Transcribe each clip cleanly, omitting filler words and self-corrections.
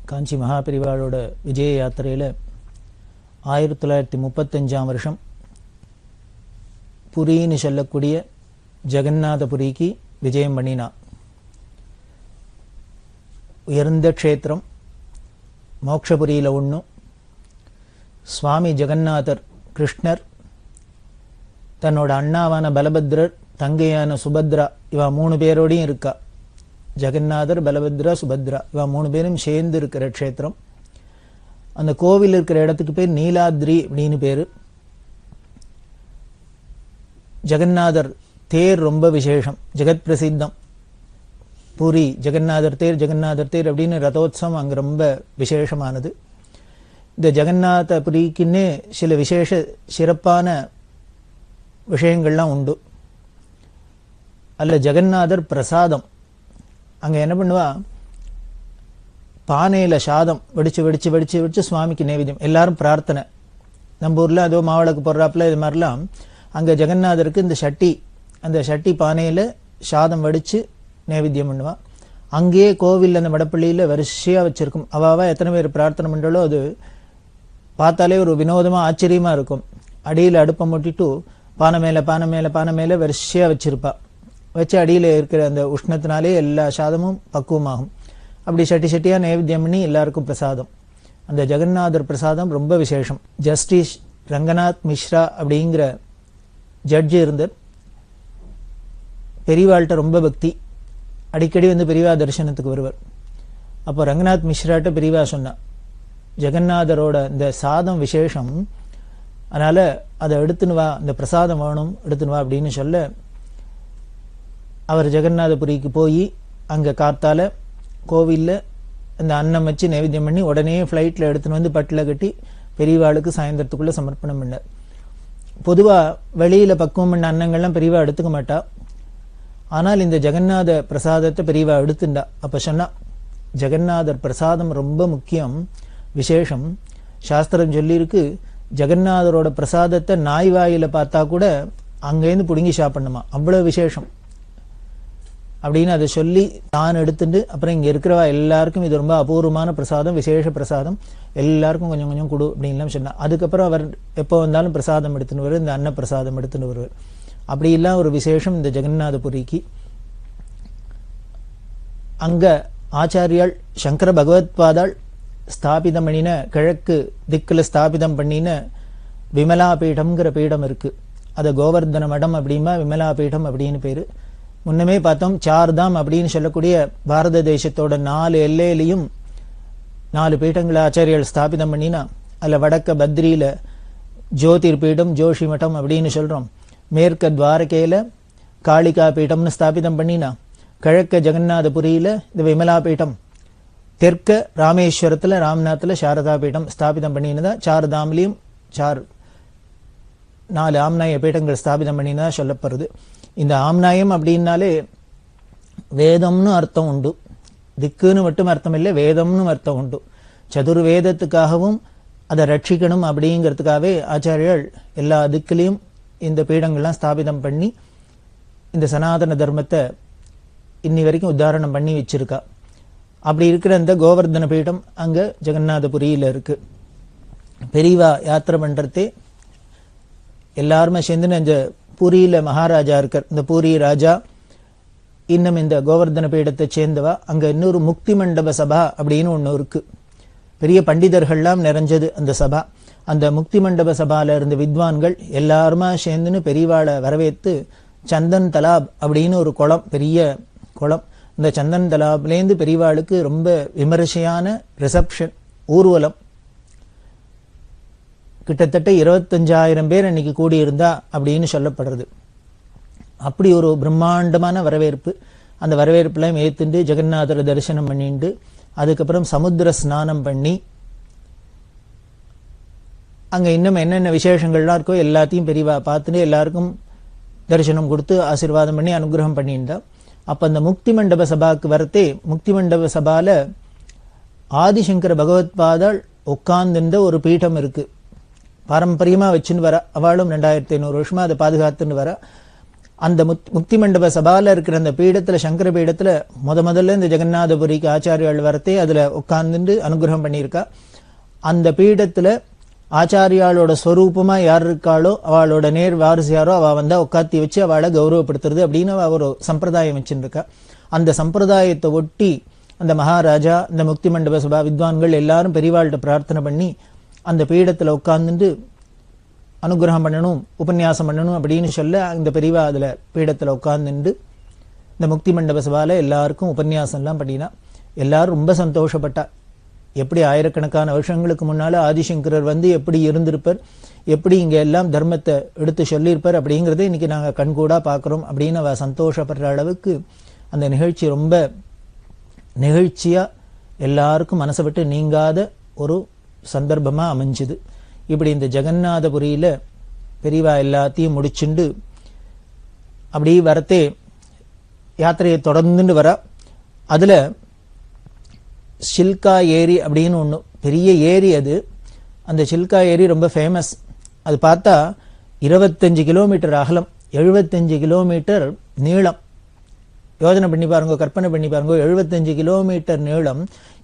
காஞ்சி மகாபெரிவாளோட விஜய யாத்திரையில் 1935ஆம் வருஷம் புரின்னு சொல்லக்கூடிய ஜெகநாதபுரிக்கு விஜயம் பண்ணினா. உயர்ந்த க்ஷேத்திரம், மோட்சபுரியில் ஒன்று. சுவாமி ஜெகநாதர் கிருஷ்ணர் தன்னோட அண்ணாவான பலபத்ரர், தங்கையான சுபத்ரா, இவா 3 பேரோடையும் இருக்கா. ஜெகநாதர், பலபத்ரா, சுபத்ரா இவா 3 பேரும் சேர்ந்து இருக்கிற க்ஷேத்திரம். அந்த கோவில் இருக்கிற இடத்துக்கு பேர் நீலாத்ரி அப்படின்னு பேரு. ஜெகநாதர் தேர் ரொம்ப விசேஷம், ஜெகத் பிரசித்தம். பூரி ஜெகநாதர் தேர், ஜெகநாதர் தேர் அப்படின்னு ரதோத்சவம் அங்கே ரொம்ப விசேஷமானது. இந்த ஜெகநாதபுரிக்குன்னே சில விசேஷ சிறப்பான விஷயங்கள்லாம் உண்டு. அதில் ஜெகநாதர் பிரசாதம் அங்கே என்ன பண்ணுவா, பானையில் சாதம் வெடிச்சு வெடிச்சு வெடிச்சு வெடிச்சு சுவாமிக்கு நைவேத்தியம். எல்லாரும் பிரார்த்தனை. நம்ம ஊரில் அதோ மாவிளக்கு போடுறாப்புல இது மாதிரிலாம் அங்கே ஜெகநாதருக்கு இந்த சட்டி, அந்த சட்டி பானையில் சாதம் வடித்து நைவேத்தியம் பண்ணுவாள். அங்கேயே கோவில் அந்த மடப்பள்ளியில் வரிசையாக வச்சுருக்கும். அவாவா எத்தனை பேர் பிரார்த்தனை பண்ணுறாலோ அது பார்த்தாலே ஒரு வினோதமாக ஆச்சரியமாக இருக்கும். அடியில் அடுப்பை முட்டிட்டு பானை மேலே பானை மேலே பானை மேலே வரிசையாக வச்சுருப்பா. வச்சு அடியில் இருக்கிற அந்த உஷ்ணத்தினாலே எல்லா சாதமும் பக்குவமாகும். அப்படி சட்டி சட்டியாக நைவேத்தியம் பண்ணி எல்லாருக்கும் பிரசாதம். அந்த ஜெகநாதர் பிரசாதம் ரொம்ப விசேஷம். ஜஸ்டிஸ் ரங்கநாத் மிஸ்ரா அப்படிங்கிற ஜட்ஜு இருந்தார். பெரியவாள்கிட்ட ரொம்ப பக்தி, அடிக்கடி வந்து பெரியவா தரிசனத்துக்கு வருவார். அப்போ ரங்கநாத் மிஸ்ராட்ட பெரியவா சொன்னா, ஜெகநாதரோட இந்த சாதம் விசேஷம், அதனால் அதை எடுத்துன்னு வா, இந்த பிரசாதம் வேணும் எடுத்துன்னு வா அப்படின்னு சொல்ல, அவர் ஜெகநாதபுரிக்கு போய் அங்கே காத்தால கோவிலில் அந்த அன்னம் வச்சு நைவேத்தியம் பண்ணி உடனே ஃப்ளைட்டில் எடுத்துன்னு வந்து பட்டில் கட்டி பெரியவாளுக்கு சாயந்தரத்துக்குள்ளே சமர்ப்பணம் பண்ணார். பொதுவாக வெளியில் பக்குவம் பண்ண அன்னங்கள்லாம் பெரியவா எடுத்துக்க மாட்டா. ஆனால் இந்த ஜெகநாத பிரசாதத்தை பெரியவா எடுத்துண்டா. அப்போ சொன்னா, ஜெகநாதர் பிரசாதம் ரொம்ப முக்கியம், விசேஷம். சாஸ்திரம் சொல்லியிருக்கு, ஜெகநாதரோட பிரசாதத்தை நாய் வாயில் பார்த்தா கூட அங்கேருந்து பிடுங்கி சாப்பிடணுமா, அவ்வளோ விசேஷம் அப்படின்னு அதை சொல்லி தான் எடுத்துட்டு அப்புறம் இங்கே இருக்கிறவா எல்லாருக்கும் இது ரொம்ப அபூர்வமான பிரசாதம், விசேஷ பிரசாதம், எல்லாருக்கும் கொஞ்சம் கொஞ்சம் கொடு அப்படின்லாம் சொன்னார். அதுக்கப்புறம் அவர் எப்போ வந்தாலும் பிரசாதம் எடுத்துன்னு வருவார், இந்த அன்ன பிரசாதம் எடுத்துன்னு வருவார். அப்படிலாம் ஒரு விசேஷம் இந்த ஜெகநாதபுரிக்கு. அங்கே ஆச்சாரியால் சங்கர பகவத்பாதாள் ஸ்தாபிதம் பண்ணின, கிழக்கு திக்கில் ஸ்தாபிதம் பண்ணின விமலா பீடம்ங்கிற பீடம் இருக்குது. அதை கோவர்தன மடம் அப்படிமா விமலா பீடம் அப்படின்னு பேர். முன்னமே பார்த்தோம், சார்தாம் அப்படின்னு சொல்லக்கூடிய பாரத தேசத்தோட 4 எல்லையிலையும் 4 பீடங்களை ஆச்சாரியால் ஸ்தாபிதம் பண்ணினா, அதில் வடக்க பத்ரியில் ஜோதிர் பீடம், ஜோஷி மட்டம் அப்படின்னு சொல்கிறோம். மேற்க துவாரகையில் காளிகா பீடம்னு ஸ்தாபிதம் பண்ணினா, கிழக்க ஜெகநாதபுரியில் இந்த விமலா பீடம், தெற்க ராமேஸ்வரத்தில் ராம்நாத்தில் சாரதா பீடம் ஸ்தாபிதம் பண்ணினதா. சார்தாம்லேயும் 4 ஆம்நாய பீடங்கள் ஸ்தாபிதம் பண்ணினதா சொல்லப்படுறது. இந்த ஆம்நாயம் அப்படின்னாலே வேதம்னு அர்த்தம் உண்டு, திக்குன்னு மட்டும் அர்த்தம் இல்லை, வேதம்னு அர்த்தம் உண்டு. சதுர்வேதத்துக்காகவும் அதை ரட்சிக்கணும் அப்படிங்கிறதுக்காகவே ஆச்சாரியர்கள் எல்லா திக்கிலையும் இந்த பீடங்கள்லாம் ஸ்தாபிதம் பண்ணி இந்த சனாதன தர்மத்தை இன்னி வரைக்கும் உத்தாரணம் பண்ணி வச்சிருக்கா. அப்படி இருக்கிற அந்த கோவர்தன பீடம் அங்கே ஜெகநாதபுரியில் இருக்கு. பெரியவா யாத்திரை பண்ணுறதே எல்லாருமே சேர்ந்து, இந்த பூரியில் மகாராஜா இருக்கார், இந்த பூரி ராஜா இன்னும் இந்த கோவர்தன பீடத்தை சேர்ந்தவா. அங்கே இன்னொரு முக்தி மண்டப சபா அப்படின்னு ஒன்று இருக்கு. பெரிய பண்டிதர்கள்லாம் நிறைஞ்சது அந்த சபா. அந்த முக்தி மண்டப சபால இருந்த வித்வான்கள் எல்லாருமா சேர்ந்துன்னு பெரியவாளை வரவேற்று சந்தன் தலாப் அப்படின்னு ஒரு குளம், பெரிய குளம், இந்த சந்தன் தலாப்லேருந்து பெரியவாளுக்கு ரொம்ப விமரிசையான ரிசப்ஷன், ஊர்வலம். கிட்டத்தட்ட 25,000 பேர் அன்னைக்கு கூடியிருந்தா அப்படின்னு சொல்லப்படுறது. அப்படி ஒரு பிரம்மாண்டமான வரவேற்பு. அந்த வரவேற்புலாம் ஏற்றுண்டு ஜெகநாதரை தரிசனம் பண்ணிட்டு அதுக்கப்புறம் சமுத்திர ஸ்நானம் பண்ணி அங்கே இன்னும் என்னென்ன விசேஷங்கள்லாம் இருக்கோ எல்லாத்தையும் பெரியவா பார்த்துட்டு எல்லாருக்கும் தரிசனம் கொடுத்து ஆசீர்வாதம் பண்ணி அனுகிரகம் பண்ணியிருந்தா. அப்போ அந்த முக்தி மண்டப சபாவுக்கு வரத்தே, முக்தி மண்டப சபாவில் ஆதிசங்கர பகவத்பாதாள் உட்கார்ந்துன்ற ஒரு பீடம் இருக்குது. பாரம்பரியமாக வச்சுன்னு வர, அவளும் 2500 வருஷமாக அதை பாதுகாத்துன்னு வர. அந்த முக்தி மண்டப சபால இருக்கிற அந்த பீடத்துல, சங்கர பீடத்துல முதல்ல இந்த ஜெகநாதபுரிக்கு ஆச்சாரியால் வரத்தே அதுல உட்கார்ந்துட்டு அனுகிரகம் பண்ணியிருக்கா. அந்த பீடத்துல ஆச்சாரியாளோட ஸ்வரூபமா யார் இருக்காளோ அவளோட நேர் வாரிசு யாரோ அவ வந்தா உட்காத்தி வச்சு அவளை கௌரவப்படுத்துறது அப்படின்னு அவ ஒரு சம்பிரதாயம் வச்சுருக்கா. அந்த சம்பிரதாயத்தை ஒட்டி அந்த மகாராஜா, இந்த முக்தி மண்டப சபா வித்வான்கள் எல்லாரும் பெரியவாள்கிட்ட பிரார்த்தனை பண்ணி அந்த பீடத்துல உட்கார்ந்துட்டு அனுகிரகம் பண்ணணும், உபன்யாசம் பண்ணணும் அப்படின்னு சொல்ல இந்த பெரியவா அதுல பீடத்துல உட்கார்ந்துட்டு இந்த முக்தி மண்டப சபால எல்லாருக்கும் உபன்யாசம் எல்லாம் பண்ணினா. எல்லாரும் ரொம்ப சந்தோஷப்பட்டா. எப்படி ஆயிரக்கணக்கான வருஷங்களுக்கு முன்னால ஆதிசங்கரர் வந்து எப்படி இருந்திருப்பார், எப்படி இங்க எல்லாம் தர்மத்தை எடுத்து சொல்லியிருப்பார் அப்படிங்கறத இன்னைக்கு நாங்க கண்கூடா பாக்குறோம் அப்படின்னு அவ சந்தோஷப்படுற அளவுக்கு அந்த நிகழ்ச்சி ரொம்ப நிகழ்ச்சியா எல்லாருக்கும் மனசை விட்டு நீங்காத ஒரு சந்தர்ப்பமா அமைஞ்சுது. இப்படி இந்த ஜெகநாதபுரியில பெரியவா எல்லாத்தையும் முடிச்சுண்டு அப்படி வரத்தே யாத்திரையை தொடர்ந்துட்டு வர, அதுல சில்கா ஏரி அப்படின்னு ஒண்ணு பெரிய ஏரி அது. அந்த சில்கா ஏரி ரொம்ப ஃபேமஸ். அது பார்த்தா 25 கிலோமீட்டர் அகலம், 75 கிலோமீட்டர் நீளம். யோஜனை பண்ணி பாருங்க, கற்பனை பண்ணி பாருங்க. 75 கிலோமீட்டர் நீளம்,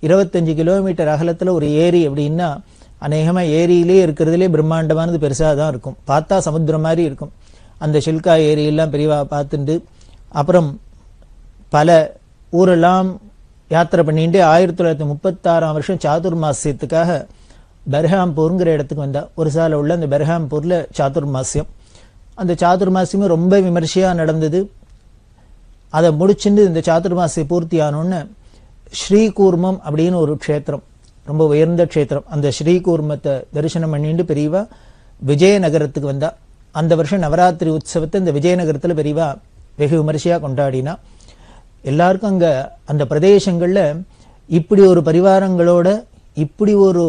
25 கிலோமீட்டர் அகலத்துல ஒரு ஏரி அப்படின்னா அநேகமா ஏரியிலே இருக்கிறதுலே பிரம்மாண்டமானது பெருசா தான் இருக்கும். பார்த்தா சமுத்திரம் மாதிரி இருக்கும். அந்த சில்கா ஏரியெல்லாம் பெரியவா பார்த்துட்டு அப்புறம் பல ஊரெல்லாம் யாத்திரை பண்ணிட்டு 1936ஆம் வருஷம் சாதுர்மாசியத்துக்காக பெர்ஹாம்பூர்ங்கிற இடத்துக்கு வந்தா. ஒரு சால உள்ள அந்த பெர்ஹாம்பூர்ல சாதுர்மாசியம். அந்த சாதுர்மாசியமும் ரொம்ப விமர்சையா நடந்தது. அதை முடிச்சுட்டு இந்த சாதுர்மாசிய பூர்த்தி ஆனோன்னு ஸ்ரீகூர்மம் அப்படின்னு ஒரு க்ஷேத்திரம், ரொம்ப உயர்ந்த க்ஷேத்திரம். அந்த ஸ்ரீகூர்மத்தை தரிசனம் பண்ணிட்டு பெரியவா விஜயநகரத்துக்கு வந்தா. அந்த வருஷம் நவராத்திரி உற்சவத்தை இந்த விஜயநகரத்துல பெரியவா வெகு விமர்சையா கொண்டாடினா. எல்லாருக்கும் அங்க அந்த பிரதேசங்கள்ல இப்படி ஒரு பரிவாரங்களோட, இப்படி ஒரு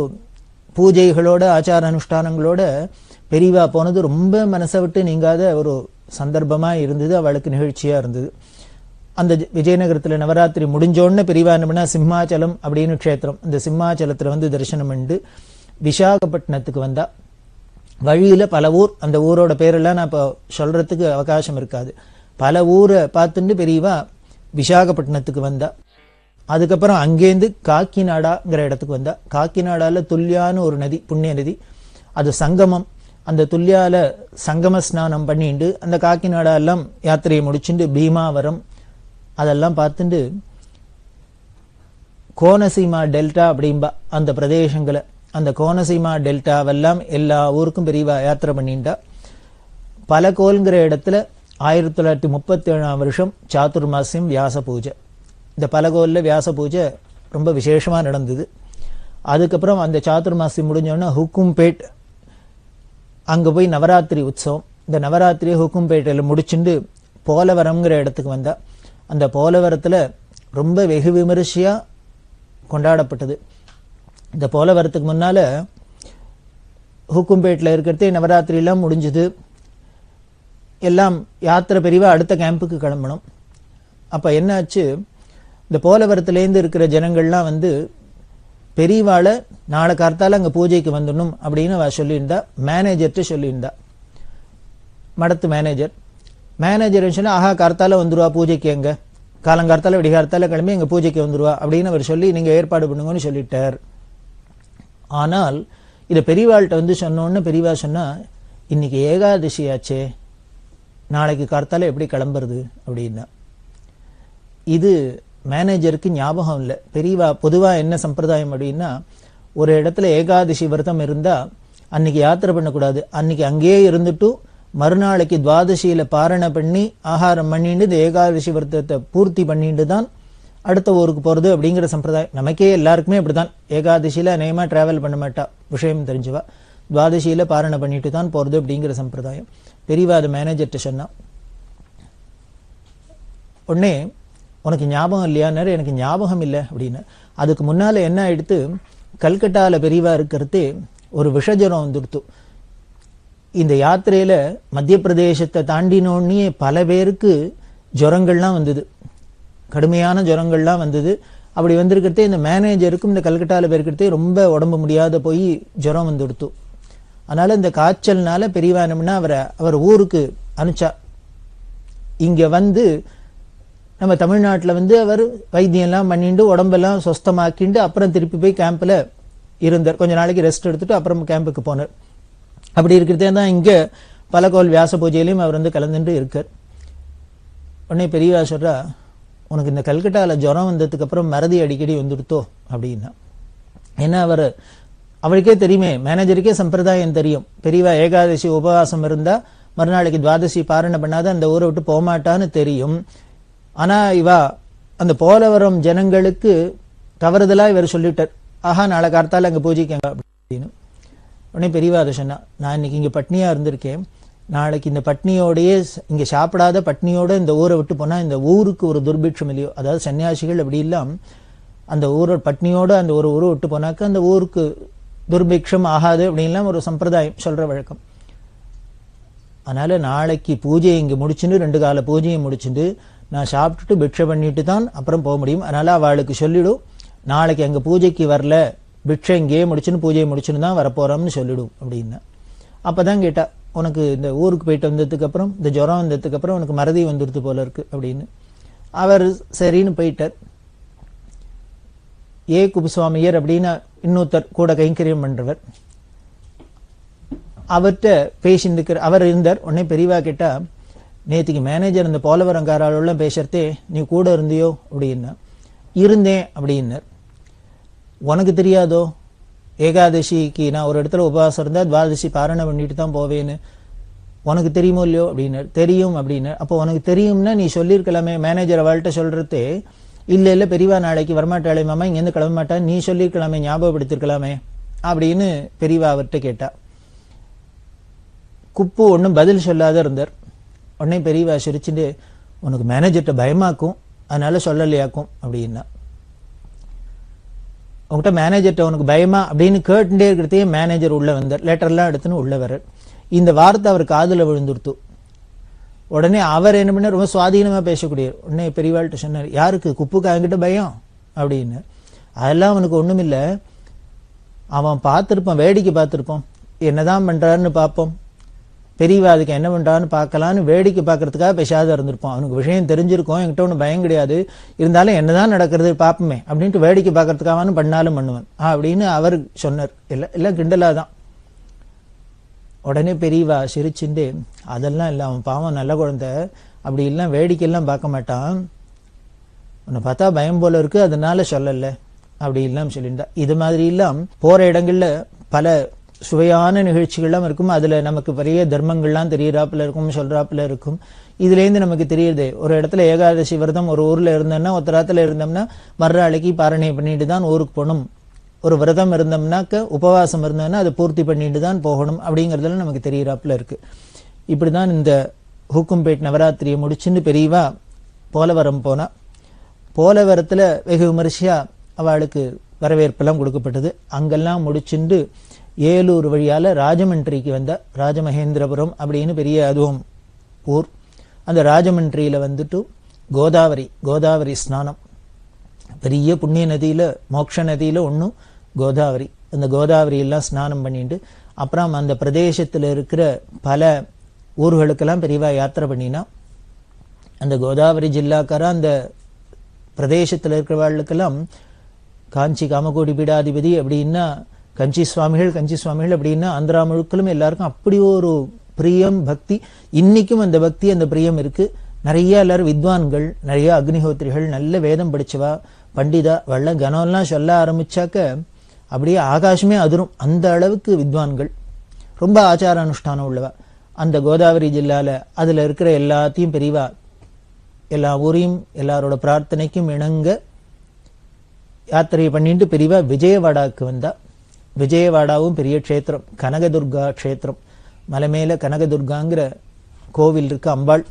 பூஜைகளோட, ஆச்சார அனுஷ்டானங்களோட பெரியவா போனது ரொம்ப மனசை விட்டு நீங்காத ஒரு சந்தர்ப்பமா இருந்தது. அவளுக்கு நிகழ்ச்சியா இருந்தது. அந்த விஜயநகரத்துல நவராத்திரி முடிஞ்சோன்னு பெரியவா என்ன பண்ணா, சிம்மாச்சலம் அப்படின்னு க்ஷேத்திரம், இந்த சிம்மாச்சலத்துல வந்து தரிசனம் பண்ணிட்டு விசாகப்பட்டினத்துக்கு வந்தா. வழியில பல ஊர், அந்த ஊரோட பேரெல்லாம் நான் இப்போ சொல்றதுக்கு அவகாசம் இருக்காது. பல ஊரை பார்த்துட்டு பெரியவா விசாகப்பட்டினத்துக்கு வந்தா. அதுக்கப்புறம் அங்கேருந்து காக்கிநாடாங்கிற இடத்துக்கு வந்தா. காக்கிநாடால துல்யான்னு ஒரு நதி, புண்ணிய நதி, அது சங்கமம். அந்த துல்யால சங்கம ஸ்நானம் பண்ணிட்டு அந்த காக்கிநாடா எல்லாம் யாத்திரையை முடிச்சுட்டு பீமாவரம் அதெல்லாம் பார்த்துட்டு கோனசீமா டெல்டா அப்படின்பா அந்த பிரதேசங்களை, அந்த கோனசீமா டெல்டாவெல்லாம் எல்லா ஊருக்கும் பெரியவா யாத்திரை பண்ணிட்டா. பலகோல்ங்கிற இடத்துல 1937ஆம் வருஷம் சாதுர்மாசியம் வியாச பூஜை. இந்த பலகோல்ல வியாச பூஜை ரொம்ப விசேஷமா நடந்தது. அதுக்கப்புறம் அந்த சாதுர்மாசியம் முடிஞ்சோன்னா ஹுக்கும்பேட், அங்க போய் நவராத்திரி உற்சவம். இந்த நவராத்திரி ஹுக்கும்பேட்டையில முடிச்சுட்டு போலவரம்ங்கிற இடத்துக்கு வந்தா. அந்த போலவரத்துல ரொம்ப வெகு விமரிசையா கொண்டாடப்பட்டது. இந்த போலவரத்துக்கு முன்னால ஹுக்கும்பேட்ல இருக்கிறதே நவராத்திரி எல்லாம் முடிஞ்சது. எல்லாம் யாத்திரை பெரியவா அடுத்த கேம்புக்கு கிளம்பணும். அப்ப என்னாச்சு, இந்த போலவரத்திலேருந்து இருக்கிற ஜனங்கள்லாம் வந்து பெரியவாளை நாளை கார்த்தால அங்க பூஜைக்கு வந்துடணும் அப்படின்னு அவ சொல்லியிருந்தா. மேனேஜர்கிட்ட சொல்லியிருந்தா, மடத்து மேனேஜர் சொன்னா, ஆஹா கார்த்தால வந்துருவா பூஜைக்கு, எங்க காலங்கார்த்தால விடிகார்த்தால கிளம்பி எங்க பூஜைக்கு வந்துருவா அப்படின்னு அவர் சொல்லி நீங்க ஏற்பாடு பண்ணுங்கன்னு சொல்லிட்டார். ஆனால் இதை பெரியவாள்கிட்ட வந்து சொன்னோன்னு பெரியவா சொன்னா, இன்னைக்கு ஏகாதசி ஆச்சே, நாளைக்கு கார்த்தால எப்படி கிளம்புறது அப்படின்னா. இது மேனேஜருக்கு ஞாபகம் இல்லை. பெரியவா பொதுவா என்ன சம்பிரதாயம் அப்படின்னா, ஒரு இடத்துல ஏகாதசி விரதம் இருந்தா அன்னைக்கு யாத்திரை பண்ணக்கூடாது. அன்னைக்கு அங்கேயே இருந்துட்டு மறுநாளைக்கு துவாதசியில பாரணை பண்ணி ஆகாரம் பண்ணிட்டு இந்த ஏகாதசி விரதத்தை பூர்த்தி பண்ணிட்டு தான் அடுத்த ஊருக்கு போறது அப்படிங்கிற சம்பிரதாயம். நமக்கே எல்லாருக்குமே அப்படித்தான். ஏகாதசியில அநேகமா டிராவல் பண்ண மாட்டா, விஷயம் தெரிஞ்சுவா. துவாதசியில பாரணை பண்ணிட்டு தான் போறது அப்படிங்கிற சம்பிரதாயம். பெரியவா அது மேனேஜர்கிட்ட சொன்னா. உடனே உனக்கு ஞாபகம் இல்லையான்னு, எனக்கு ஞாபகம் இல்லை அப்படின்னு. அதுக்கு முன்னால என்ன ஆயிடுத்து, கல்கட்டால பெரியவா இருக்கிறது ஒரு விஷஜரம் வந்துடுத்து. இந்த யாத்திரையில மத்திய பிரதேசத்தை தாண்டினோடனே பல பேருக்கு ஜுரங்கள்லாம் வந்தது, கடுமையான ஜுரங்கள்லாம் வந்தது. அப்படி வந்திருக்கிறதே இந்த மேனேஜருக்கும் இந்த கல்கட்டால போயிருக்கிறதே ரொம்ப உடம்பு முடியாத போய் ஜுரம் வந்துடுத்து. அதனால இந்த காய்ச்சல்னால பெரியவா என்னம்னா அவர் ஊருக்கு அனுப்பிச்சா. இங்க வந்து நம்ம தமிழ்நாட்டில் வந்து அவர் வைத்தியம் எல்லாம் பண்ணிட்டு உடம்பெல்லாம் சொஸ்தமாக்கிண்டு அப்புறம் திருப்பி போய் கேம்ப்ல இருந்தார். கொஞ்ச நாளைக்கு ரெஸ்ட் எடுத்துட்டு அப்புறம் கேம்புக்கு போனார். அப்படி இருக்கிறதே தான் இங்க பலகோல் வியாச பூஜையிலையும் அவர் வந்து கலந்துட்டு இருக்கார். உடனே பெரியவா சொல்றா, உனக்கு இந்த கல்கட்டால ஜுரம் வந்ததுக்கு அப்புறம் மறதி அடிக்கடி வந்துடுத்தோ அப்படின்னா. ஏன்னா அவருக்கே தெரியுமே, மேனேஜருக்கே சம்பிரதாயம் தெரியும். பெரியவா ஏகாதசி உபவாசம் இருந்தா மறுநாளைக்கு துவாதசி பாரணை பண்ணாத அந்த ஊரை விட்டு போகமாட்டான்னு தெரியும். ஆனா இவா அந்த போலவரம் ஜனங்களுக்கு தவறுதலா இவர் சொல்லிட்டார், ஆஹா நாளை கார்த்தால அங்க பூஜைக்காங்க அப்படின்னு. உடனே பெரியவா அதை சொன்னா, நான் இன்னைக்கு இங்க பட்னியா இருந்திருக்கேன், நாளைக்கு இந்த பட்னியோடையே இங்க சாப்பிடாத பட்னியோட இந்த ஊரை விட்டு போனா இந்த ஊருக்கு ஒரு துர்பிட்சம் இல்லையோ, அதாவது சன்னியாசிகள் அப்படி இல்லாம் அந்த ஊரோட பட்னியோட அந்த ஒரு ஊரை விட்டு போனாக்க அந்த ஊருக்கு துர்பிக்ஷம் ஆகாது அப்படின்லாம் ஒரு சம்பிரதாயம் சொல்ற வழக்கம். அதனால நாளைக்கு பூஜையை இங்க முடிச்சுட்டு 2 கால பூஜையை முடிச்சுட்டு நான் சாப்பிட்டுட்டு பிக்ஷை பண்ணிட்டு தான் அப்புறம் போக முடியும். அதனால அவளுக்கு சொல்லிடும், நாளைக்கு அங்க பூஜைக்கு வரல, பிக்ஷை இங்கேயே முடிச்சுன்னு பூஜையை முடிச்சுன்னு தான் வரப்போறோம்னு சொல்லிடும் அப்படின்னு. அப்பதான் கேட்டா, உனக்கு இந்த ஊருக்கு போயிட்டு வந்ததுக்கு அப்புறம் இந்த ஜுரம் வந்ததுக்கு அப்புறம் உனக்கு மறதி வந்துடுது போல இருக்கு அப்படின்னு. அவர் சரின்னு போயிட்டார். குப்புசுவாமியர் அப்படின்னு இன்னொருத்தர் கூட கைங்கரியம் பண்றவர், அவர்கிட்ட பேசிட்டு அவர் இருந்தார். உடனே பெரியவா கேட்டா, நேற்றுக்கு மேனேஜர் இந்த போலவரங்காராளெல்லாம் பேசுறதே நீ கூட இருந்தியோ அப்படின்னா. இருந்தேன் அப்படின்னார். உனக்கு தெரியாதோ, ஏகாதசிக்கு நான் ஒரு இடத்துல உபவாசம் இருந்தா துவாதசி பாரணை பண்ணிட்டு தான் போவேன்னு உனக்கு தெரியுமோ இல்லையோ அப்படின்னார். தெரியும் அப்படின்னார். அப்போ உனக்கு தெரியும்னா நீ சொல்லியிருக்கலாமே, மேனேஜர் அவள்கிட்ட சொல்றதே இல்ல பெரியவா நாளைக்கு வரமாட்டாளே மாமா, இங்கேருந்து கிளம்ப மாட்டான், நீ சொல்லியிருக்கலாமே, ஞாபகப்படுத்திருக்கலாமே அப்படின்னு பெரியவா அவர்கிட்ட கேட்டா. குப்பு ஒன்னும் பதில் சொல்லாத இருந்தார். உடனே பெரியவா சிரிச்சுட்டு, உனக்கு மேனேஜர்கிட்ட பயமாக்கும் அதனால சொல்லலையாக்கும் அப்படின்னா. உங்ககிட்ட மேனேஜர்கிட்ட உனக்கு பயமா அப்படின்னு கேட்டுட்டே இருக்கிறதே மேனேஜர் உள்ள வந்தார். லெட்டர்லாம் எடுத்துன்னு உள்ள வர்றார். இந்த வார்த்தை அவர் காதுல விழுந்துருத்து. உடனே அவர் என்ன பண்ணார், ரொம்ப சுவாதீனமா பேசக்கூடியவர். உடனே பெரியவாள்கிட்ட சொன்னார், யாருக்கு, குப்புக்கு அவன்கிட்ட பயம் அப்படின்னு. அதெல்லாம் அவனுக்கு ஒண்ணும் இல்லை, அவன் பார்த்திருப்பான், வேடிக்கை பார்த்திருப்பான், என்னதான் பண்றாருன்னு பார்ப்போம், பெரியவா அதுக்கு என்ன பண்றான்னு பார்க்கலான்னு வேடிக்கை பார்க்கறதுக்காக பேசாத இருந்திருப்பான். அவனுக்கு விஷயம் தெரிஞ்சிருக்கும், என்கிட்ட ஒன்றும் பயம் கிடையாது, இருந்தாலும் என்னதான் நடக்கிறது பார்ப்போமே அப்படின்ட்டு வேடிக்கை பார்க்கறதுக்காக பண்ணாலும் பண்ணுவேன் அப்படின்னு அவர் சொன்னார். எல்லாம் கிண்டலாதான். உடனே பெரியவா சிரிச்சுட்டு, அதெல்லாம் இல்லை, அவன் பாவம் நல்ல குழந்தை, அப்படி எல்லாம் வேடிக்கையெல்லாம் பார்க்க மாட்டான், உன்னை பார்த்தா பயம் போல இருக்கு அதனால சொல்லல அப்படி இல்லாம சொல்லியிருந்தா. இது மாதிரி எல்லாம் போற இடங்கள்ல பல சுவையான நிகழ்ச்சிகள்லாம் இருக்கும். அதுல நமக்கு பெரிய தர்மங்கள்லாம் தெரியறாப்புல இருக்கும், சொல்றாப்புல இருக்கும். இதுல இருந்து நமக்கு தெரியுது, ஒரு இடத்துல ஏகாதசி விரதம் ஒரு ஊர்ல இருந்தோம்னா, உத்தராத்துல இருந்தோம்னா மறுநாளைக்கு பாரணை பண்ணிட்டு தான் ஊருக்கு போகணும். ஒரு விரதம் இருந்தோம்னாக்க உபவாசம் இருந்தோம்னா அதை பூர்த்தி பண்ணிட்டு தான் போகணும் அப்படிங்கறதுல நமக்கு தெரியறாப்புல இருக்கு. இப்படிதான் இந்த ஹூக்கும்பேட் நவராத்திரியை முடிச்சுன்னு பெரியவா போலவரம் போனா. போலவரத்துல வெகு விமரிசையா அவளுக்கு வரவேற்பெல்லாம் கொடுக்கப்பட்டது. அங்கெல்லாம் முடிச்சுண்டு ஏலூர் வழியால ராஜமன்றிக்கு வந்த, ராஜமகேந்திரபுரம் அப்படின்னு பெரிய அதுவும் ஊர். அந்த ராஜமன்றியில வந்துட்டு கோதாவரி ஸ்நானம், பெரிய புண்ணிய நதியில மோட்ச நதியில ஒன்னும் கோதாவரி. அந்த கோதாவரி எல்லாம் ஸ்நானம் பண்ணிட்டு அப்புறம் அந்த பிரதேசத்துல இருக்கிற பல ஊர்களுக்கெல்லாம் பெரியவா யாத்திரை பண்ணினா. அந்த கோதாவரி ஜில்லாக்கார அந்த பிரதேசத்துல இருக்கிறவர்களுக்கெல்லாம் காஞ்சி காமகோடி பீடாதிபதி அப்படின்னா கஞ்சி சுவாமிகள் அப்படின்னா ஆந்திரா முழுக்களும் எல்லாருக்கும் அப்படி ஒரு பிரியம் பக்தி. இன்னைக்கும் அந்த பக்தி அந்த பிரியம் இருக்கு. நிறைய எல்லாரும் வித்வான்கள், நிறைய அக்னிஹோத்திரிகள், நல்ல வேதம் படிச்சவா, பண்டிதா, வெள்ள கனம்லாம் சொல்ல ஆரம்பிச்சாக்க அப்படியே ஆகாசமே அதிரும். அந்த அளவுக்கு வித்வான்கள், ரொம்ப ஆச்சார அனுஷ்டானம் உள்ளவா. அந்த கோதாவரி ஜில்லால அதுல இருக்கிற எல்லாத்தையும் பெரியவா எல்லா ஊரையும் எல்லாரோட பிரார்த்தனைக்கும் இணங்க யாத்திரையை பண்ணிட்டு பெரியவா விஜயவாடாவுக்கு வந்தா. விஜயவாடாவும் பெரிய க்ஷேத்திரம், கனகதுர்கா க்ஷேத்திரம். மலை மேல கனகதுர்காங்கிற கோவில் இருக்கு, அம்பாள்.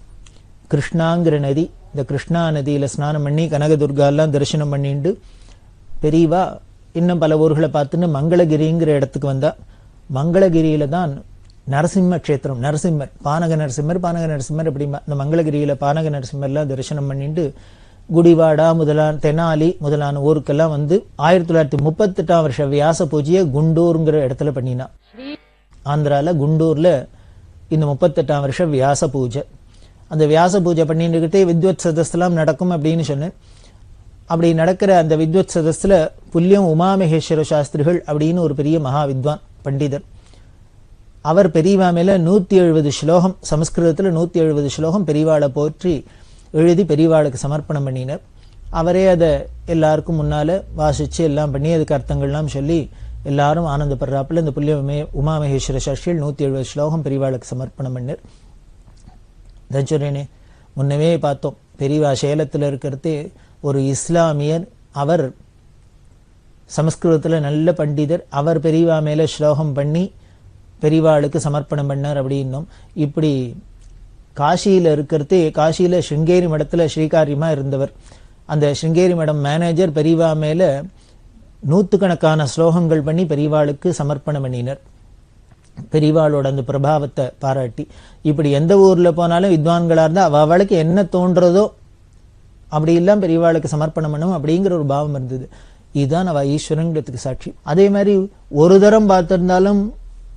கிருஷ்ணாங்கிற நதி, இந்த கிருஷ்ணா நதியில ஸ்நானம் பண்ணி கனகதுர்கா எல்லாம் தரிசனம் பண்ணிட்டு பெரியவா இன்னும் பல ஊர்களை பார்த்துன்னு மங்களகிரிங்கிற இடத்துக்கு வந்தா. மங்களகிரியில தான் நரசிம்ம க்ஷேத்திரம், நரசிம்மர், பானக நரசிம்மர் அப்படிமா. இந்த மங்களகிரியில பானக நரசிம்மர்லாம் தரிசனம் பண்ணிட்டு குடிவாடா தெனாலி முதலான ஊருக்கெல்லாம் வந்து 1938 வருஷ வியாச பூஜையை குண்டூருங்கிற இடத்துல பண்ணினா. ஆந்திரால குண்டூர்ல இந்த 38 வருஷ வியாச பூஜை. அந்த வியாச பூஜை பண்ணிட்டு வித்வத் சதஸ்லாம் நடக்கும் அப்படின்னு சொன்னேன். அப்படி நடக்கிற அந்த வித்வத் சதஸ்ல புல்லியம் உமாமகேஸ்வர சாஸ்திரிகள் அப்படின்னு ஒரு பெரிய மகா வித்வான் பண்டிதர். அவர் பெரியவா மேல 170 ஸ்லோகம், சமஸ்கிருதத்துல 170 ஸ்லோகம் பெரியவாளை போற்றி எழுதி பெரியவாளுக்கு சமர்ப்பணம் பண்ணினர். அவரே அதை எல்லாருக்கும் முன்னால வாசிச்சு எல்லாம் பண்ணி அதுக்கு அர்த்தங்கள்லாம் சொல்லி எல்லாரும் ஆனந்தப்படுறாப்புல இந்த புல்லிய உமாமகேஸ்வர சாஸ்திரிகள் 170 ஸ்லோகம் பெரியவாளுக்கு சமர்ப்பணம் பண்ணர். தஞ்சோரேனே முன்னவே பார்த்தோம், பெரியவா சேலத்துல இருக்கிறது ஒரு இஸ்லாமியர், அவர் சமஸ்கிருதத்துல நல்ல பண்டிதர், அவர் பெரியவா மேல ஸ்லோகம் பண்ணி பெரியவாளுக்கு சமர்ப்பணம் பண்ணார் அப்படின்னும். இப்படி காசியில இருக்கிறது, காசியில ஸ்ருங்கேரி மடத்துல ஸ்ரீகாரியமா இருந்தவர். அந்த ஸ்ருங்கேரி மடம் மேனேஜர் பெரியவா மேல 100கணக்கான ஸ்லோகங்கள் பண்ணி பெரியவாளுக்கு சமர்ப்பணம் பண்ணினர், பெரியவாளோட அந்த பிரபாவத்தை பாராட்டி. இப்படி எந்த ஊர்ல போனாலும் வித்வான்களா இருந்தா அவளுக்கு என்ன தோன்றதோ அப்படி எல்லாம் பெரியவாளுக்கு சமர்ப்பணம் பண்ணும் அப்படிங்கிற ஒரு பாவம் இருந்தது. இதுதான் அவ ஈஸ்வரங்கிறதுக்கு சாட்சி. அதே மாதிரி ஒரு தரம் பார்த்திருந்தாலும்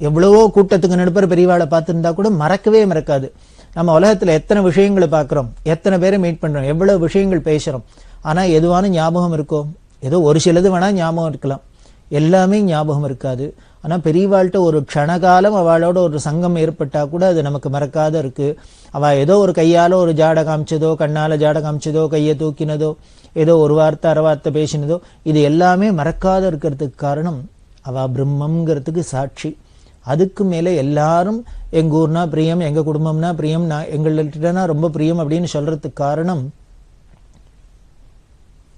எவ்வளவோ கூட்டத்துக்கு நடுப்பர் பெரியவாளை பார்த்திருந்தா கூட மறக்கவே மறக்காது. நம்ம உலகத்துல எத்தனை விஷயங்களை பார்க்கிறோம், எத்தனை பேரை மீட் பண்றோம், எவ்வளவு விஷயங்கள் பேசுறோம், ஆனா எதுவான ஞாபகம் இருக்கோ? ஏதோ ஒரு சிலது வேணா ஞாபகம் இருக்கலாம், எல்லாமே ஞாபகம் இருக்காது. ஆனா பெரியவாள்கிட்ட ஒரு க்ஷணகாலம் அவளோட ஒரு சங்கம் ஏற்பட்டா கூட அது நமக்கு மறக்காத இருக்கு. அவ ஏதோ ஒரு கையால ஒரு ஜாட காமிச்சதோ, கண்ணால ஜாட காமிச்சதோ, கையை தூக்கினதோ, ஏதோ ஒரு வார்த்தை அரை வார்த்தை பேசினதோ, இது எல்லாமே மறக்காத இருக்கிறதுக்கு காரணம் அவ பிரம்மங்கிறதுக்கு சாட்சி. அதுக்கு மேல எல்லாரும் எங்க ஊர்னா பிரியம், எங்க குடும்பம்னா பிரியம், எங்கள்கிட்டனா ரொம்ப பிரியம் அப்படின்னு சொல்றதுக்கு காரணம்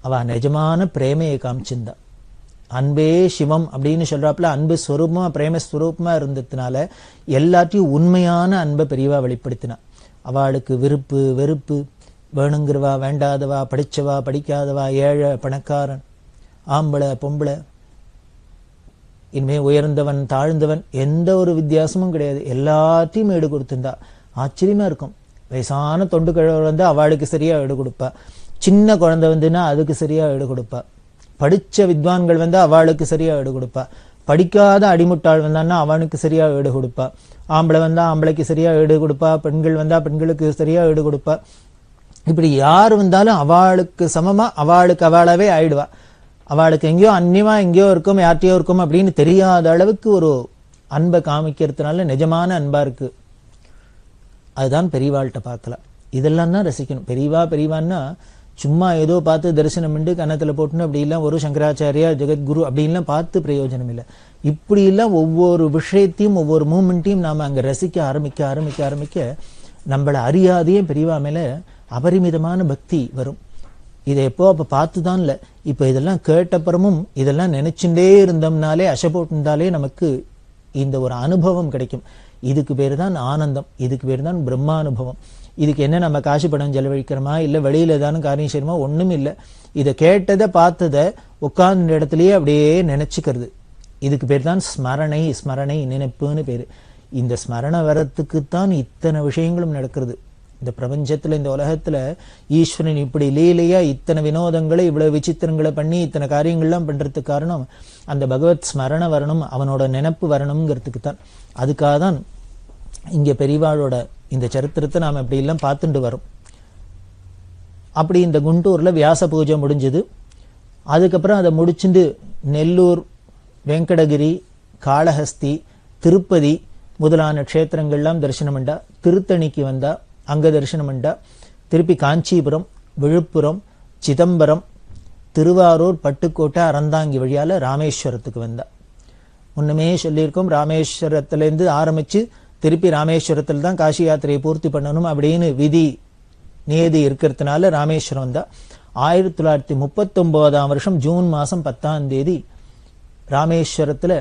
அவ நிஜமான பிரேமையை காமிச்சிருந்தா. அன்பே சிவம் அப்படின்னு சொல்றாப்புல அன்பு ஸ்வரூபமா பிரேமஸ்வரூபமா இருந்ததுனால எல்லாத்தையும் உண்மையான அன்பை பெரியவா வெளிப்படுத்தினா. அவளுக்கு விருப்பு வெறுப்பு, வேணுங்கிறவா வேண்டாதவா, படிச்சவா படிக்காதவா, ஏழை பணக்காரன், ஆம்பளை பொம்பளை, இனிமே உயர்ந்தவன் தாழ்ந்தவன், எந்த ஒரு வித்தியாசமும் கிடையாது, எல்லாத்தையும் ஈடு கொடுத்திருந்தா. ஆச்சரியமா இருக்கும். வயசான தொண்டு கிழவர் வந்து அவளுக்கு சரியா ஈடு கொடுப்பா, சின்ன குழந்தை வந்துன்னா அதுக்கு சரியா ஈடு கொடுப்பா, படிச்ச வித்வான்கள் வந்து அவளுக்கு சரியா ஈடு கொடுப்பா, படிக்காத அடிமுட்டாள் வந்தான்னா அவனுக்கு சரியா ஈடு கொடுப்பா, ஆம்பளை வந்தா ஆம்பளைக்கு சரியா ஈடு கொடுப்பா, பெண்கள் வந்தா பெண்களுக்கு சரியா ஈடு கொடுப்பா. இப்படி யார் வந்தாலும் அவளுக்கு சமமா அவளுக்கு அவளாவே ஆயிடுவா. அவளுக்கு எங்கேயோ அந்நியமா எங்கேயோ இருக்கும், யார்ட்டையோ இருக்கும் அப்படின்னு தெரியாத அளவுக்கு ஒரு அன்பை காமிக்கிறதுனால நிஜமான அன்பா இருக்கு. அதுதான் பெரியவாள்கிட்ட பார்க்கலாம். இதெல்லாம் தான் ரசிக்கணும். பெரியவான்னா சும்மா ஏதோ பார்த்து தரிசனம் பண்ணி கன்னத்துல போட்டுன்னு அப்படி எல்லாம் ஒரு சங்கராச்சாரியா ஜெகத்குரு அப்படின்லாம் பார்த்து பிரயோஜனம் இல்லை. இப்படி எல்லாம் ஒவ்வொரு விஷயத்தையும் ஒவ்வொரு மூமெண்ட்டையும் நாம அங்க ரசிக்க ஆரம்பிக்க ஆரம்பிக்க ஆரம்பிக்க நம்மள அறியாதையே பெரியவா மேல அபரிமிதமான பக்தி வரும். இதை எப்போ அப்ப பார்த்துதான் இல்லை, இப்ப இதெல்லாம் கேட்டப்புறமும் இதெல்லாம் நினைச்சுட்டே இருந்தோம்னாலே அசைபோட்டிருந்தாலே நமக்கு இந்த ஒரு அனுபவம் கிடைக்கும். இதுக்கு பேர் தான் ஆனந்தம், இதுக்கு பேர் தான் பிரம்மானுபவம். இதுக்கு என்ன நம்ம காசு பணம் செலவழிக்கிறோமா, இல்லை வெளியில ஏதானும் காரியம் செய்யணுமா? ஒண்ணும் இல்லை. இதை கேட்டதை பார்த்ததை உட்கார்ந்த இடத்துலயே அப்படியே நினைச்சுக்கிறது. இதுக்கு பேர் தான் ஸ்மரணை. ஸ்மரணை நினைப்புன்னு பேரு. இந்த ஸ்மரணை வரத்துக்குத்தான் இத்தனை விஷயங்களும் நடக்கிறது. இந்த பிரபஞ்சத்துல இந்த உலகத்துல ஈஸ்வரன் இப்படி லீலையா இத்தனை வினோதங்களை இவ்வளவு விசித்திரங்களை பண்ணி இத்தனை காரியங்கள்லாம் பண்றதுக்கு காரணம் அந்த பகவத் ஸ்மரணை வரணும், அவனோட நினைப்பு வரணுங்கிறதுக்கு தான். அதுக்காக தான் இங்க பெரியவாளோட இந்த சரித்திரத்தை நாம இப்படி எல்லாம் பார்த்துட்டு வரோம். அப்படி இந்த குண்டூர்ல வியாச பூஜை முடிஞ்சது. அதுக்கப்புறம் அதை முடிச்சுட்டு நெல்லூர், வெங்கடகிரி, காளஹஸ்தி, திருப்பதி முதலான க்ஷேத்திரங்கள்லாம் தரிசனம் பண்ணா. திருத்தணிக்கு வந்தா, அங்க தரிசனம் பண்ணா. திருப்பி காஞ்சிபுரம், விழுப்புரம், சிதம்பரம், திருவாரூர், பட்டுக்கோட்டை, அறந்தாங்கி வழியால ராமேஸ்வரத்துக்கு வந்தா. முன்னமே சொல்லியிருக்கோம், ராமேஸ்வரத்திலேருந்து ஆரம்பிச்சு திருப்பி ராமேஸ்வரத்தில் தான் காசி யாத்திரையை பூர்த்தி பண்ணணும் அப்படின்னு விதி நியதி இருக்கிறதுனால ராமேஸ்வரம் வந்தா. 1939ஆம் வருஷம் ஜூன் மாசம் 10ஆம் தேதி ராமேஸ்வரத்துல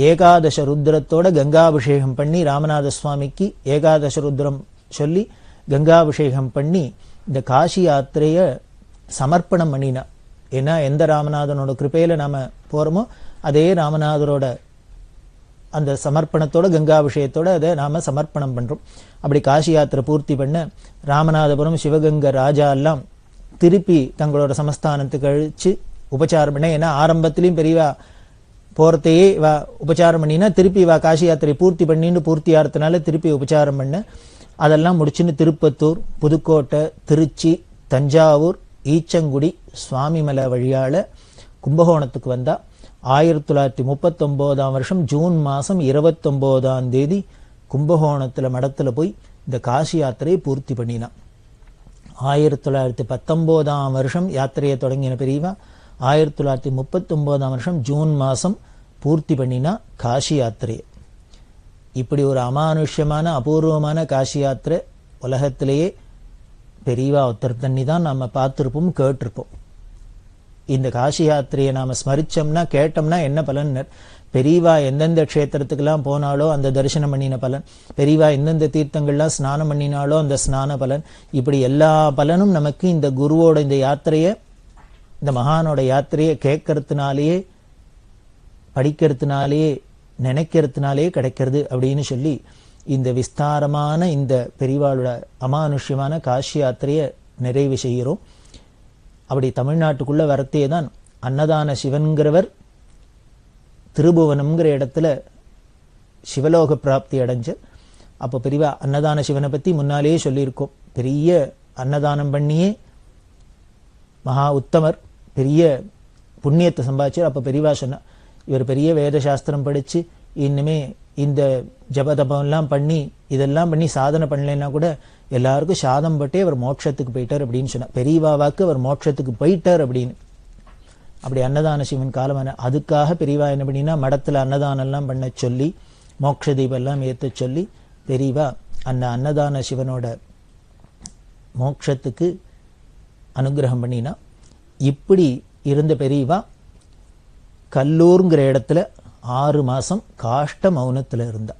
ஏகாதச ருத்ரத்தோட கங்காபிஷேகம் பண்ணி, ராமநாத சுவாமிக்கு ஏகாதச ருத்ரம் சொல்லி கங்காபிஷேகம் பண்ணி இந்த காசி யாத்திரைய சமர்ப்பணம் பண்ணினா. ஏன்னா எந்த ராமநாதனோட கிருபையில நாம போறோமோ அதே ராமநாதரோட அந்த சமர்ப்பணத்தோட கங்காபிஷேகத்தோட அதை நாம சமர்ப்பணம் பண்றோம். அப்படி காசி யாத்திரை பூர்த்தி பண்ண ராமநாதபுரம், சிவகங்கை ராஜா எல்லாம் திருப்பி தங்களோட சமஸ்தானத்துக்கு கழிச்சு உபச்சாரம் பண்ண. ஏன்னா ஆரம்பத்திலையும் பெரியவா போறதையே இவா உபச்சாரம் பண்ணினா திருப்பி இவா காசி யாத்திரை பூர்த்தி பண்ணின்னு பூர்த்தி ஆகிறதுனால திருப்பி உபச்சாரம் பண்ண. அதெல்லாம் முடிச்சுன்னு திருப்பத்தூர், புதுக்கோட்டை, திருச்சி, தஞ்சாவூர், ஈச்சங்குடி, சுவாமிமலை வழியால கும்பகோணத்துக்கு வந்தா 1939 வருஷம் ஜூன் மாசம் 29ஆம் தேதி கும்பகோணத்துல மடத்துல போய் இந்த காசி யாத்திரையை பூர்த்தி பண்ணினா. 1919 வருஷம் யாத்திரையை தொடங்கின பெரியவா 1939 வருஷம் ஜூன் மாசம் பூர்த்தி பண்ணினா காசி யாத்திரையை. இப்படி ஒரு அமானுஷ்யமான அபூர்வமான காசி யாத்திரை உலகத்திலேயே பெரியவா ஒருத்தர் தண்ணி தான் நம்ம பார்த்திருப்போம், கேட்டிருப்போம். இந்த காசி யாத்திரையை நாம ஸ்மரிச்சோம்னா கேட்டோம்னா என்ன பலன்? பெரியவா எந்தெந்த க்ஷேத்திரத்துக்கெல்லாம் போனாலோ அந்த தரிசனம் பண்ணின பலன், பெரியவா எந்தெந்த தீர்த்தங்கள்லாம் ஸ்நானம் பண்ணினாலோ அந்த ஸ்நான பலன், இப்படி எல்லா பலனும் நமக்கு இந்த குருவோட இந்த யாத்திரையை, இந்த மகானோட யாத்திரையை கேட்கறதுனாலேயே, படிக்கிறதுனாலேயே, நினைக்கிறதுனாலேயே கிடைக்கிறது அப்படின்னு சொல்லி இந்த விஸ்தாரமான இந்த பெரியவாளோட அமானுஷ்யமான காசி யாத்திரையை நிறைவு செய்கிறோம். அப்படி தமிழ்நாட்டுக்குள்ள வரத்தே தான் அன்னதான சிவன்கிறவர் திருபுவனம்ங்கிற இடத்துல சிவலோக பிராப்தி அடைஞ்ச. அப்போ பெரியவா அன்னதான சிவனை பத்தி முன்னாலேயே சொல்லியிருக்கோம். பெரிய அன்னதானம் பண்ணியே மகா உத்தமர், பெரிய புண்ணியத்தை சம்பாதிச்சார். அப்போ பெரியவா சொன்னா, இவர் பெரிய வேத சாஸ்திரம் படிச்சு இன்னுமே இந்த ஜபதபம்லாம் பண்ணி இதெல்லாம் பண்ணி சாதனை பண்ணலைன்னா கூட எல்லாருக்கும் சாதம் பட்டே அவர் மோட்சத்துக்கு போயிட்டார் அப்படின்னு சொன்னார். பெரியவாவாக்கு அவர் மோட்சத்துக்கு போயிட்டார் அப்படின்னு. அப்படி அன்னதான சிவன் காலமான அதுக்காக பெரியவா என்ன பண்ணினா மடத்துல அன்னதானம் எல்லாம் பண்ண சொல்லி மோட்ச தீபம் எல்லாம் ஏற்ற சொல்லி பெரியவா அந்த அன்னதான சிவனோட மோட்சத்துக்கு அனுகிரகம் பண்ணினா. இப்படி இருந்த பெரியவா கல்லூர்ங்கிற இடத்துல 6 மாசம் காஷ்ட மௌனத்துல இருந்தா.